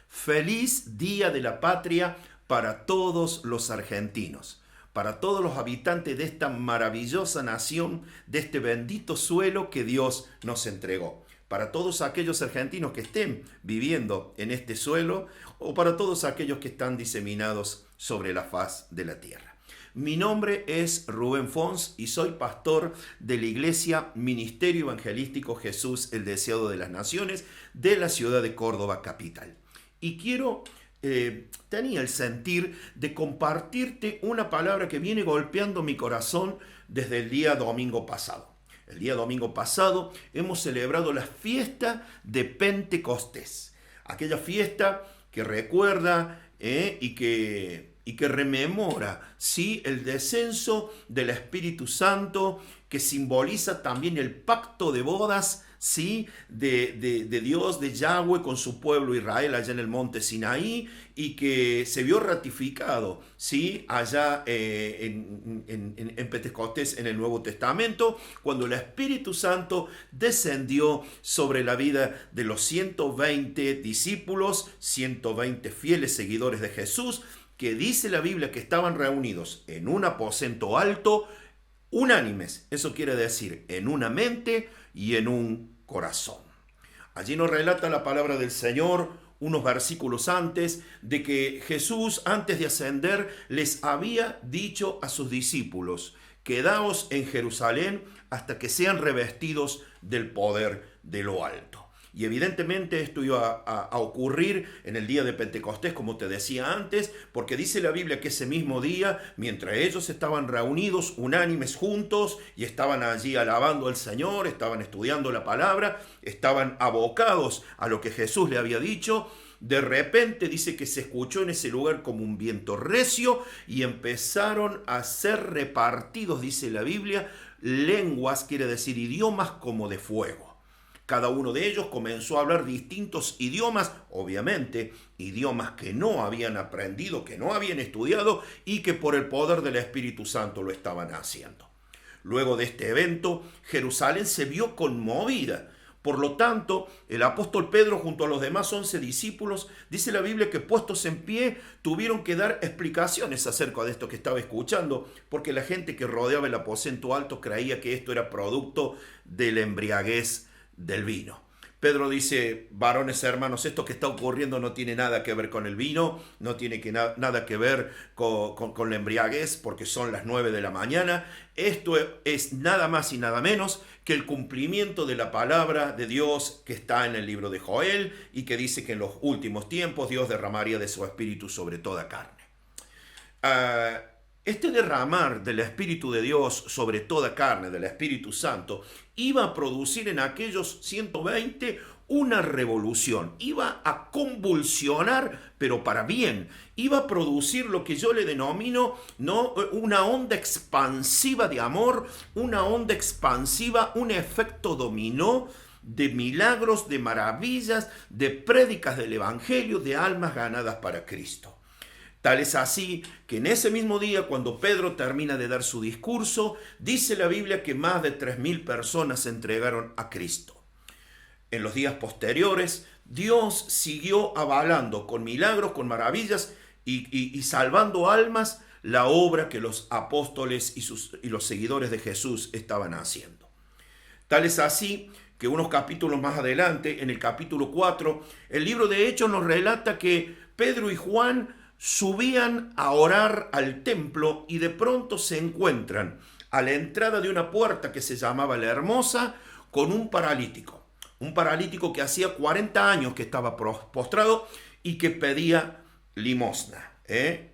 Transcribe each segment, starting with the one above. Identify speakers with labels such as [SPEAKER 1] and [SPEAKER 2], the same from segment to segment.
[SPEAKER 1] Feliz Día de la Patria para todos los argentinos, para todos los habitantes de esta maravillosa nación, de este bendito suelo que Dios nos entregó. Para todos aquellos argentinos que estén viviendo en este suelo o para todos aquellos que están diseminados sobre la faz de la tierra. Mi nombre es Rubén Fons y soy pastor de la Iglesia Ministerio Evangelístico Jesús, el Deseado de las Naciones, de la ciudad de Córdoba capital. Y tenía el sentir de compartirte una palabra que viene golpeando mi corazón desde el día domingo pasado. El día domingo pasado hemos celebrado la fiesta de Pentecostés, aquella fiesta que recuerda y que rememora, ¿sí?, el descenso del Espíritu Santo, que simboliza también el pacto de bodas, ¿sí?, de Dios, de Yahweh con su pueblo Israel allá en el monte Sinaí, y que se vio ratificado, ¿sí?, allá en Pentecostés en el Nuevo Testamento, cuando el Espíritu Santo descendió sobre la vida de los 120 discípulos, 120 fieles seguidores de Jesús, que dice la Biblia que estaban reunidos en un aposento alto, unánimes, eso quiere decir en una mente y en un corazón. Allí nos relata la palabra del Señor unos versículos antes de que Jesús, antes de ascender, les había dicho a sus discípulos: quedaos en Jerusalén hasta que sean revestidos del poder de lo alto. Y evidentemente esto iba a ocurrir en el día de Pentecostés, como te decía antes, porque dice la Biblia que ese mismo día, mientras ellos estaban reunidos, unánimes, juntos, y estaban allí alabando al Señor, estaban estudiando la palabra, estaban abocados a lo que Jesús le había dicho, de repente dice que se escuchó en ese lugar como un viento recio y empezaron a ser repartidos, dice la Biblia, lenguas, quiere decir idiomas, como de fuego. Cada uno de ellos comenzó a hablar distintos idiomas, obviamente, idiomas que no habían aprendido, que no habían estudiado y que por el poder del Espíritu Santo lo estaban haciendo. Luego de este evento, Jerusalén se vio conmovida. Por lo tanto, el apóstol Pedro junto a los demás 11 discípulos, dice la Biblia que puestos en pie, tuvieron que dar explicaciones acerca de esto que estaba escuchando, porque la gente que rodeaba el aposento alto creía que esto era producto de la embriaguez del vino. Pedro dice: varones hermanos, esto que está ocurriendo no tiene nada que ver con el vino, no tiene nada que ver con la embriaguez, porque son las 9 de la mañana. Esto es nada más y nada menos que el cumplimiento de la palabra de Dios que está en el libro de Joel y que dice que en los últimos tiempos Dios derramaría de su espíritu sobre toda carne. Este derramar del Espíritu de Dios sobre toda carne, del Espíritu Santo, iba a producir en aquellos 120 una revolución, iba a convulsionar, pero para bien, iba a producir lo que yo le denomino, ¿no?, una onda expansiva de amor, una onda expansiva, un efecto dominó de milagros, de maravillas, de prédicas del Evangelio, de almas ganadas para Cristo. Tal es así que en ese mismo día, cuando Pedro termina de dar su discurso, dice la Biblia que más de 3.000 personas se entregaron a Cristo. En los días posteriores, Dios siguió avalando con milagros, con maravillas y salvando almas la obra que los apóstoles y los seguidores de Jesús estaban haciendo. Tal es así que unos capítulos más adelante, en el capítulo 4, el libro de Hechos nos relata que Pedro y Juan subían a orar al templo y de pronto se encuentran a la entrada de una puerta que se llamaba La Hermosa con un paralítico que hacía 40 años que estaba postrado y que pedía limosna,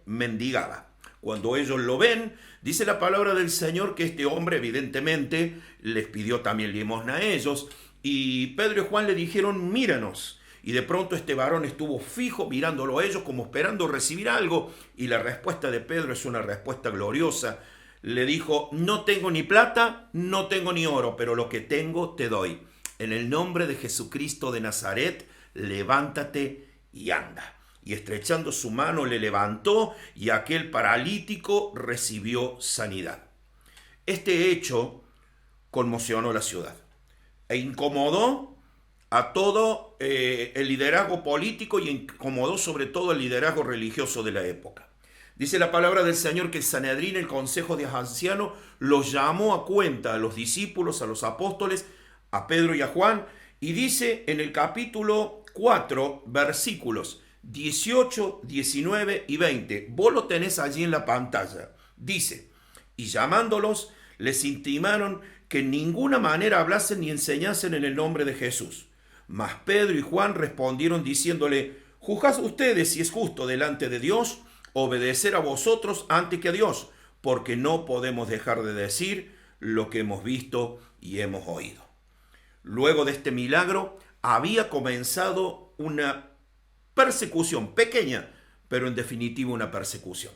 [SPEAKER 1] mendigaba. Cuando ellos lo ven, dice la palabra del Señor que este hombre evidentemente les pidió también limosna a ellos, y Pedro y Juan le dijeron: míranos. Y de pronto este varón estuvo fijo mirándolo a ellos como esperando recibir algo, y la respuesta de Pedro es una respuesta gloriosa. Le dijo: no tengo ni plata, no tengo ni oro, pero lo que tengo te doy. En el nombre de Jesucristo de Nazaret, levántate y anda. Y estrechando su mano le levantó, y aquel paralítico recibió sanidad. Este hecho conmocionó la ciudad e incomodó a todo el liderazgo político y incomodó sobre todo el liderazgo religioso de la época. Dice la palabra del Señor que el Sanedrín, el consejo de ancianos, los llamó a cuenta a los discípulos, a los apóstoles, a Pedro y a Juan, y dice en el capítulo 4, versículos 18, 19 y 20, vos lo tenés allí en la pantalla, dice, y llamándolos, les intimaron que en ninguna manera hablasen ni enseñasen en el nombre de Jesús. Mas Pedro y Juan respondieron diciéndole, juzgad ustedes si es justo delante de Dios obedecer a vosotros antes que a Dios, porque no podemos dejar de decir lo que hemos visto y hemos oído. Luego de este milagro había comenzado una persecución pequeña, pero en definitiva una persecución,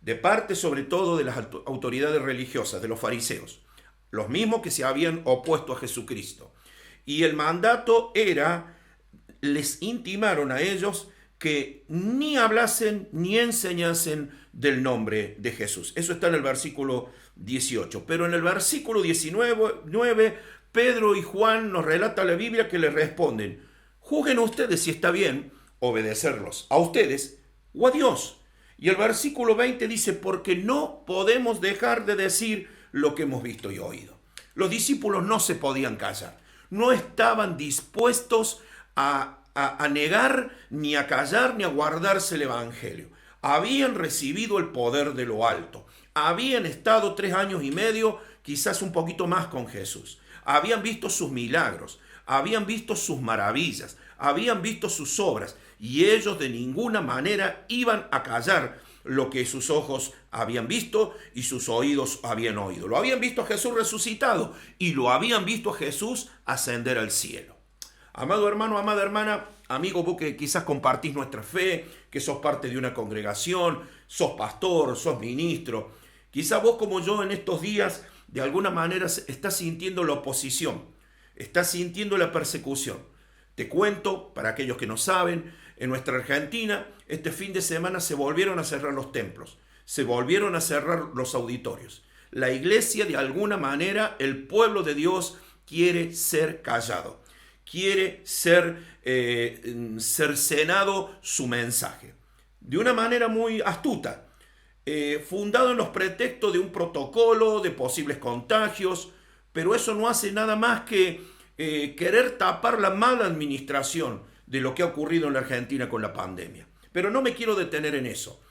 [SPEAKER 1] de parte sobre todo de las autoridades religiosas, de los fariseos, los mismos que se habían opuesto a Jesucristo. Y el mandato era, les intimaron a ellos que ni hablasen ni enseñasen del nombre de Jesús. Eso está en el versículo 18. Pero en el versículo 19, Pedro y Juan nos relata la Biblia que le responden, juzguen ustedes si está bien obedecerlos a ustedes o a Dios. Y el versículo 20 dice, porque no podemos dejar de decir lo que hemos visto y oído. Los discípulos no se podían callar, no estaban dispuestos a negar, ni a callar, ni a guardarse el evangelio. Habían recibido el poder de lo alto, habían estado 3 años y medio, quizás un poquito más con Jesús, habían visto sus milagros, habían visto sus maravillas, habían visto sus obras, y ellos de ninguna manera iban a callar lo que sus ojos habían visto y sus oídos habían oído. Lo habían visto a Jesús resucitado y lo habían visto a Jesús ascender al cielo. Amado hermano, amada hermana, amigo, vos que quizás compartís nuestra fe, que sos parte de una congregación, sos pastor, sos ministro, quizás vos como yo en estos días de alguna manera estás sintiendo la oposición, estás sintiendo la persecución. Te cuento, para aquellos que no saben, en nuestra Argentina, este fin de semana se volvieron a cerrar los templos, se volvieron a cerrar los auditorios. La iglesia, de alguna manera, el pueblo de Dios quiere ser callado, quiere ser cercenado su mensaje. De una manera muy astuta, fundado en los pretextos de un protocolo, de posibles contagios, pero eso no hace nada más que querer tapar la mala administración de lo que ha ocurrido en la Argentina con la pandemia. Pero no me quiero detener en eso.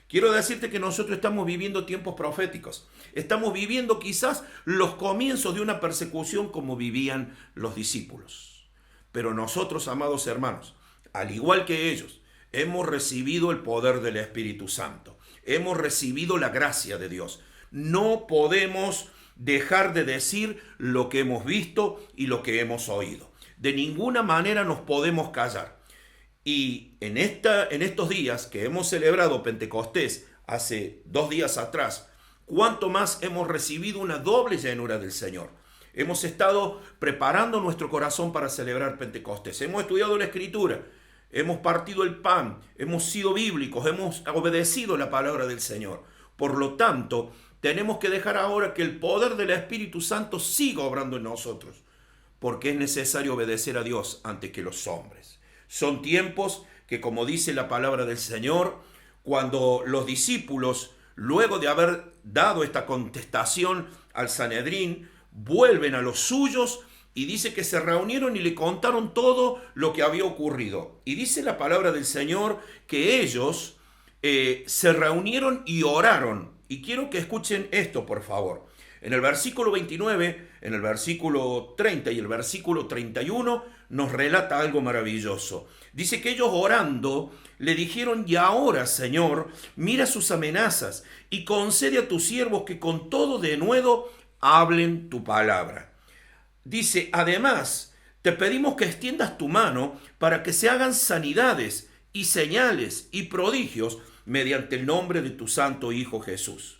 [SPEAKER 1] Quiero decirte que nosotros estamos viviendo tiempos proféticos. Estamos viviendo quizás los comienzos de una persecución como vivían los discípulos. Pero nosotros, amados hermanos, al igual que ellos, hemos recibido el poder del Espíritu Santo. Hemos recibido la gracia de Dios. No podemos dejar de decir lo que hemos visto y lo que hemos oído. De ninguna manera nos podemos callar. Y en estos días que hemos celebrado Pentecostés hace 2 días atrás, cuánto más hemos recibido una doble llenura del Señor. Hemos estado preparando nuestro corazón para celebrar Pentecostés. Hemos estudiado la Escritura, hemos partido el pan, hemos sido bíblicos, hemos obedecido la palabra del Señor. Por lo tanto, tenemos que dejar ahora que el poder del Espíritu Santo siga obrando en nosotros, porque es necesario obedecer a Dios antes que los hombres. Son tiempos que, como dice la palabra del Señor, cuando los discípulos, luego de haber dado esta contestación al Sanedrín, vuelven a los suyos y dice que se reunieron y le contaron todo lo que había ocurrido. Y dice la palabra del Señor que ellos se reunieron y oraron. Y quiero que escuchen esto, por favor. En el versículo 29, en el versículo 30 y el versículo 31 nos relata algo maravilloso. Dice que ellos orando le dijeron, y ahora, Señor, mira sus amenazas y concede a tus siervos que con todo denuedo hablen tu palabra. Dice, además, te pedimos que extiendas tu mano para que se hagan sanidades y señales y prodigios mediante el nombre de tu santo Hijo Jesús.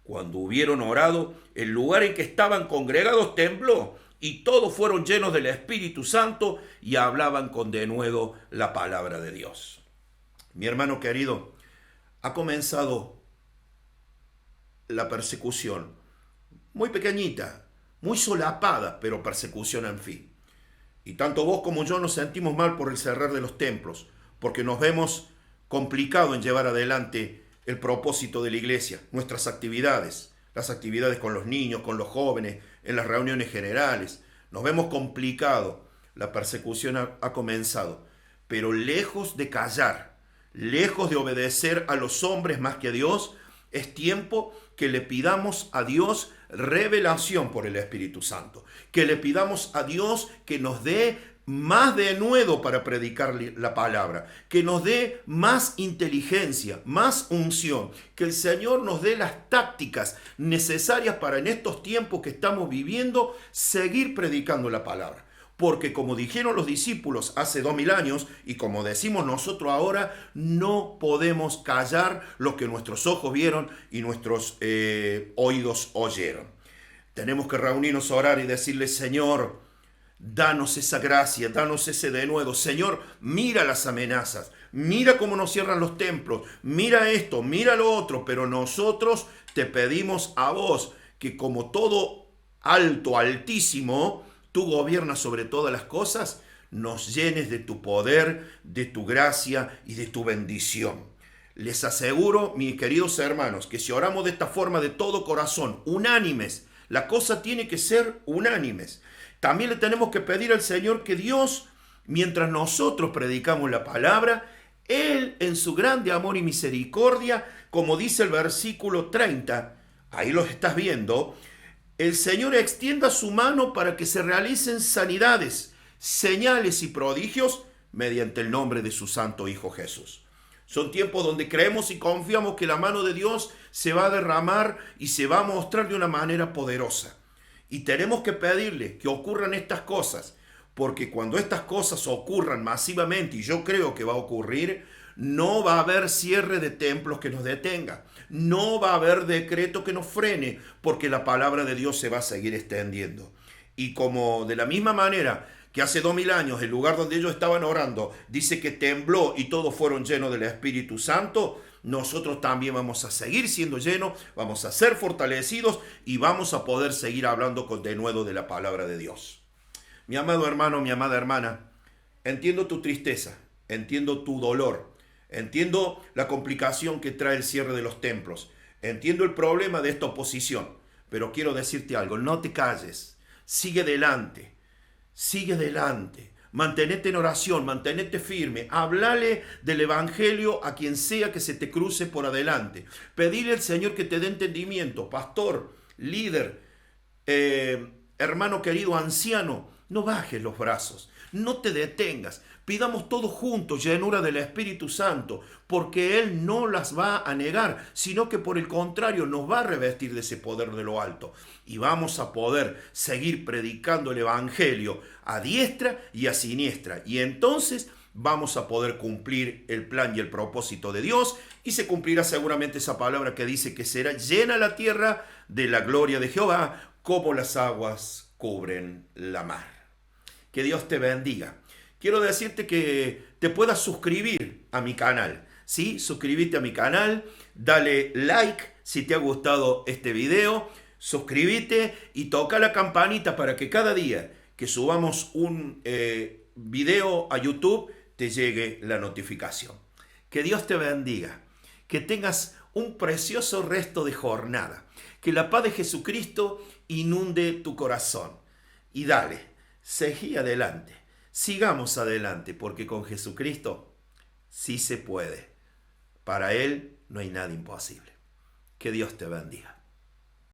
[SPEAKER 1] Cuando hubieron orado, el lugar en que estaban congregados tembló y todos fueron llenos del Espíritu Santo y hablaban con denuedo la palabra de Dios. Mi hermano querido, ha comenzado la persecución, muy pequeñita, muy solapada, pero persecución en fin. Y tanto vos como yo nos sentimos mal por el cerrar de los templos, porque nos vemos complicado en llevar adelante el propósito de la iglesia, nuestras actividades, las actividades con los niños, con los jóvenes, en las reuniones generales. Nos vemos complicado, la persecución ha comenzado, pero lejos de callar, lejos de obedecer a los hombres más que a Dios, es tiempo que le pidamos a Dios revelación por el Espíritu Santo, que le pidamos a Dios que nos dé más denuedo para predicar la palabra, que nos dé más inteligencia, más unción, que el Señor nos dé las tácticas necesarias para en estos tiempos que estamos viviendo seguir predicando la palabra. Porque como dijeron los discípulos hace 2000 años y como decimos nosotros ahora, no podemos callar lo que nuestros ojos vieron y nuestros oídos oyeron. Tenemos que reunirnos a orar y decirle: Señor, danos esa gracia, danos ese denuedo. Señor, mira las amenazas, mira cómo nos cierran los templos, mira esto, mira lo otro, pero nosotros te pedimos a vos que como todo alto, altísimo, tú gobiernas sobre todas las cosas, nos llenes de tu poder, de tu gracia y de tu bendición. Les aseguro, mis queridos hermanos, que si oramos de esta forma de todo corazón, unánimes, la cosa tiene que ser unánimes. También le tenemos que pedir al Señor que Dios, mientras nosotros predicamos la palabra, Él en su grande amor y misericordia, como dice el versículo 30, ahí lo estás viendo, el Señor extienda su mano para que se realicen sanidades, señales y prodigios mediante el nombre de su santo Hijo Jesús. Son tiempos donde creemos y confiamos que la mano de Dios se va a derramar y se va a mostrar de una manera poderosa. Y tenemos que pedirle que ocurran estas cosas, porque cuando estas cosas ocurran masivamente, y yo creo que va a ocurrir, no va a haber cierre de templos que nos detenga. No va a haber decreto que nos frene, porque la palabra de Dios se va a seguir extendiendo. Y como de la misma manera que hace 2000 años el lugar donde ellos estaban orando dice que tembló y todos fueron llenos del Espíritu Santo, nosotros también vamos a seguir siendo llenos, vamos a ser fortalecidos y vamos a poder seguir hablando con denuedo de la palabra de Dios. Mi amado hermano, mi amada hermana, entiendo tu tristeza, entiendo tu dolor, entiendo la complicación que trae el cierre de los templos, entiendo el problema de esta oposición, pero quiero decirte algo: no te calles, sigue adelante, mantenete en oración, mantenete firme, hablale del evangelio a quien sea que se te cruce por adelante, pedile al Señor que te dé entendimiento, pastor, líder, hermano querido, anciano, no bajes los brazos, no te detengas. Pidamos todos juntos llenura del Espíritu Santo, porque Él no las va a negar, sino que por el contrario nos va a revestir de ese poder de lo alto. Y vamos a poder seguir predicando el Evangelio a diestra y a siniestra. Y entonces vamos a poder cumplir el plan y el propósito de Dios, y se cumplirá seguramente esa palabra que dice que será llena la tierra de la gloria de Jehová, como las aguas cubren la mar. Que Dios te bendiga. Quiero decirte que te puedas suscribir a mi canal, ¿sí? Suscríbete a mi canal, dale like si te ha gustado este video, suscríbete y toca la campanita para que cada día que subamos un video a YouTube te llegue la notificación. Que Dios te bendiga, que tengas un precioso resto de jornada, que la paz de Jesucristo inunde tu corazón y dale, seguí adelante. Sigamos adelante, porque con Jesucristo sí se puede. Para Él no hay nada imposible. Que Dios te bendiga.